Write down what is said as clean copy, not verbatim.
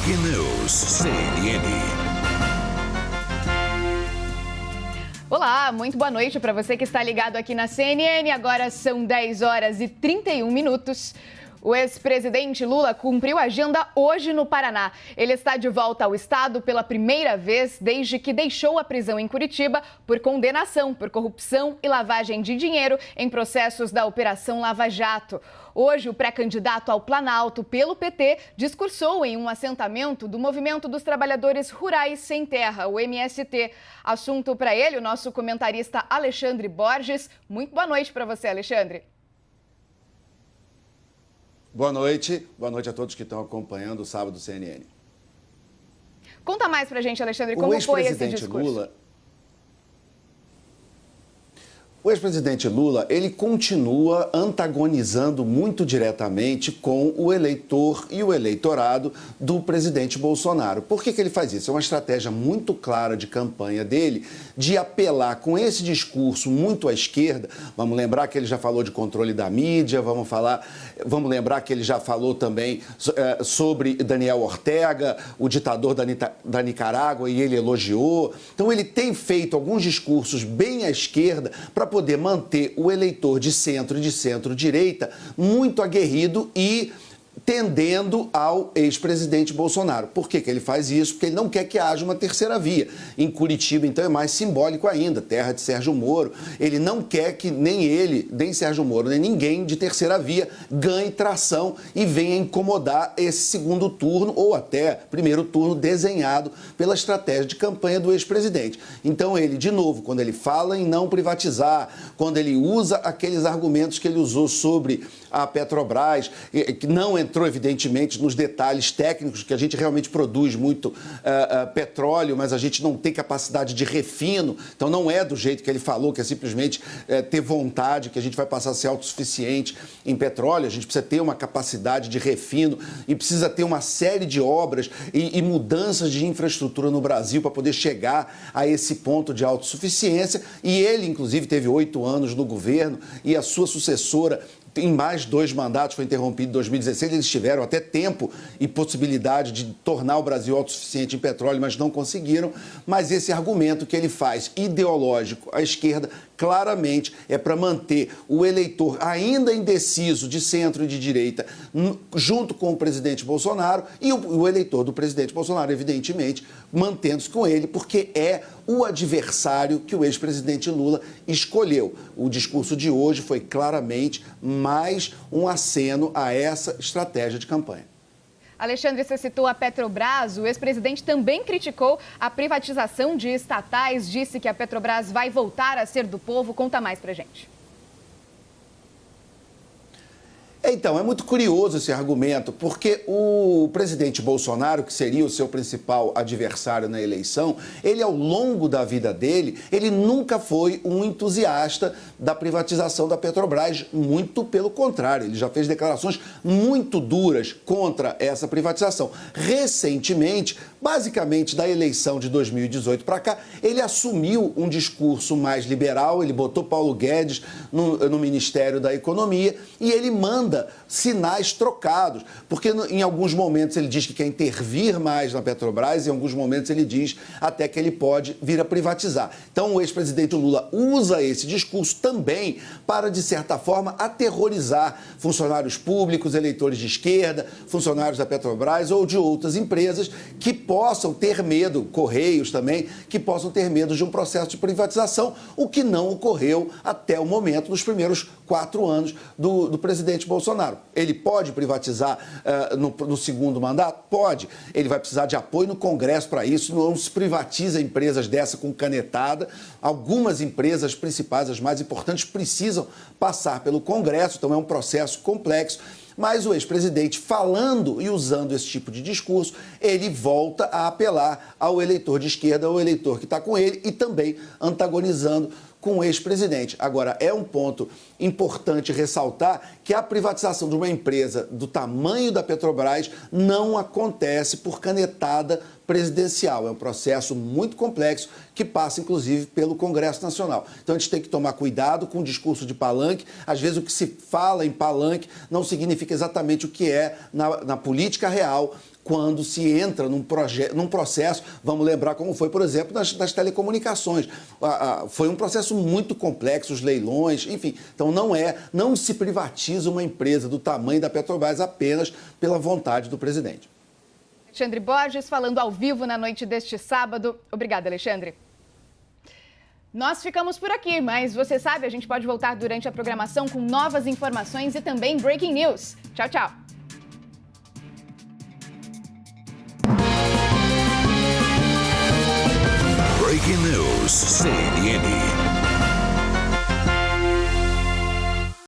Breaking News, CNN. Olá, muito boa noite para você que está ligado aqui na CNN. Agora são 10 horas e 31 minutos. O ex-presidente Lula cumpriu a agenda hoje no Paraná. Ele está de volta ao estado pela primeira vez desde que deixou a prisão em Curitiba por condenação por corrupção e lavagem de dinheiro em processos da Operação Lava Jato. Hoje, o pré-candidato ao Planalto pelo PT discursou em um assentamento do Movimento dos Trabalhadores Rurais Sem Terra, o MST. Assunto para ele, o nosso comentarista Alexandre Borges. Muito boa noite para você, Alexandre. Boa noite a todos que estão acompanhando o Sábado CNN. Conta mais pra gente, Alexandre, como foi esse discurso? O ex-presidente Lula, ele continua antagonizando muito diretamente com o eleitor e o eleitorado do presidente Bolsonaro. Por que ele faz isso? É uma estratégia muito clara de campanha dele de apelar com esse discurso muito à esquerda. Vamos lembrar que ele já falou de controle da mídia, vamos lembrar que ele já falou também sobre Daniel Ortega, o ditador da Nicarágua, e ele elogiou. Então ele tem feito alguns discursos bem à esquerda para poder manter o eleitor de centro e de centro-direita muito aguerrido e tendendo ao ex-presidente Bolsonaro. Por que ele faz isso? Porque ele não quer que haja uma terceira via. Em Curitiba, então, é mais simbólico ainda, terra de Sérgio Moro. Ele não quer que nem ele, nem Sérgio Moro, nem ninguém de terceira via ganhe tração e venha incomodar esse segundo turno ou até primeiro turno desenhado pela estratégia de campanha do ex-presidente. Então, ele, de novo, quando ele fala em não privatizar, quando ele usa aqueles argumentos que ele usou sobre a Petrobras, que não entrou, evidentemente, nos detalhes técnicos, que a gente realmente produz muito petróleo, mas a gente não tem capacidade de refino, então não é do jeito que ele falou, que é simplesmente ter vontade, que a gente vai passar a ser autossuficiente em petróleo, a gente precisa ter uma capacidade de refino e precisa ter uma série de obras e mudanças de infraestrutura no Brasil para poder chegar a esse ponto de autossuficiência, e ele, inclusive, teve 8 anos no governo e a sua sucessora em mais 2 mandatos, foi interrompido em 2016, eles tiveram até tempo e possibilidade de tornar o Brasil autossuficiente em petróleo, mas não conseguiram. Mas esse argumento que ele faz, ideológico, à esquerda, claramente é para manter o eleitor ainda indeciso de centro e de direita junto com o presidente Bolsonaro e o eleitor do presidente Bolsonaro, evidentemente, mantendo-se com ele, porque é o adversário que o ex-presidente Lula escolheu. O discurso de hoje foi claramente mais um aceno a essa estratégia de campanha. Alexandre, você citou a Petrobras. O ex-presidente também criticou a privatização de estatais, disse que a Petrobras vai voltar a ser do povo. Conta mais pra gente. Então, é muito curioso esse argumento, porque o presidente Bolsonaro, que seria o seu principal adversário na eleição, ele, ao longo da vida dele, ele nunca foi um entusiasta da privatização da Petrobras, muito pelo contrário, ele já fez declarações muito duras contra essa privatização. Recentemente, basicamente da eleição de 2018 para cá, ele assumiu um discurso mais liberal, ele botou Paulo Guedes no Ministério da Economia e ele manda sinais trocados, porque em alguns momentos ele diz que quer intervir mais na Petrobras e em alguns momentos ele diz até que ele pode vir a privatizar. Então o ex-presidente Lula usa esse discurso também para, de certa forma, aterrorizar funcionários públicos, eleitores de esquerda, funcionários da Petrobras ou de outras empresas que possam ter medo, Correios também, que possam ter medo de um processo de privatização, o que não ocorreu até o momento dos primeiros 4 anos do presidente Bolsonaro. Ele pode privatizar no segundo mandato? Pode. Ele vai precisar de apoio no Congresso para isso. Não se privatiza empresas dessa com canetada. Algumas empresas principais, as mais importantes, precisam passar pelo Congresso, então é um processo complexo. Mas o ex-presidente, falando e usando esse tipo de discurso, ele volta a apelar ao eleitor de esquerda, ao eleitor que está com ele e também antagonizando com o ex-presidente. Agora, é um ponto importante ressaltar que a privatização de uma empresa do tamanho da Petrobras não acontece por canetada presidencial. É um processo muito complexo que passa, inclusive, pelo Congresso Nacional. Então, a gente tem que tomar cuidado com o discurso de palanque. Às vezes, o que se fala em palanque não significa exatamente o que é na política real, quando se entra num processo, vamos lembrar como foi, por exemplo, das telecomunicações. Foi um processo muito complexo, os leilões, enfim. Então, não se privatiza uma empresa do tamanho da Petrobras apenas pela vontade do presidente. Alexandre Borges falando ao vivo na noite deste sábado. Obrigada, Alexandre. Nós ficamos por aqui, mas você sabe, a gente pode voltar durante a programação com novas informações e também breaking news. Tchau, tchau. Breaking News, CNN.